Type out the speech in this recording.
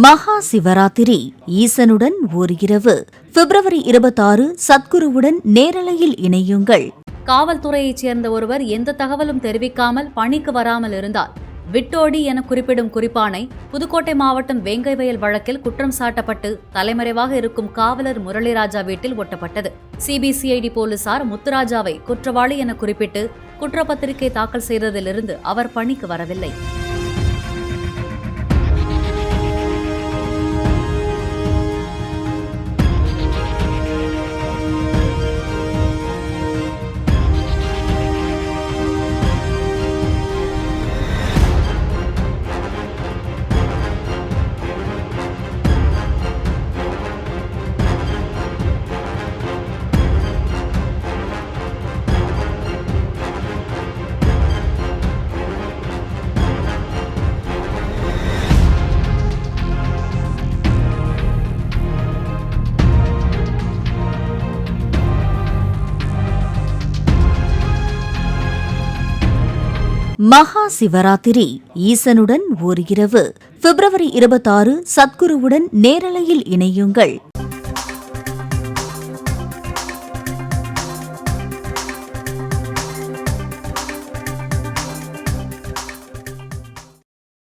மகா சிவராத்திரி ஈசனுடன் ஓர் இரவு பிப்ரவரி 26 சத்குருவுடன் நேரலையில் இணையுங்கள். காவல்துறையைச் சேர்ந்த ஒருவர் எந்த தகவலும் தெரிவிக்காமல் பணிக்கு வராமல் இருந்தால் விட்டோடி என குறிப்பிடும் குறிப்பானை புதுக்கோட்டை மாவட்டம் வேங்கைவயல் வழக்கில் குற்றம் சாட்டப்பட்டு தலைமறைவாக இருக்கும் காவலர் முரளிராஜா வீட்டில் ஒட்டப்பட்டது. சிபிசிஐடி போலீசார் முத்துராஜாவை குற்றவாளி என குறிப்பிட்டு குற்றப்பத்திரிகை தாக்கல் செய்ததிலிருந்து அவர் பணிக்கு வரவில்லை. மகா சிவராத்திரி ஈசனுடன் ஓர் இரவு பிப்ரவரி 26 சத்குருவுடன் நேரலையில் இணையுங்கள்.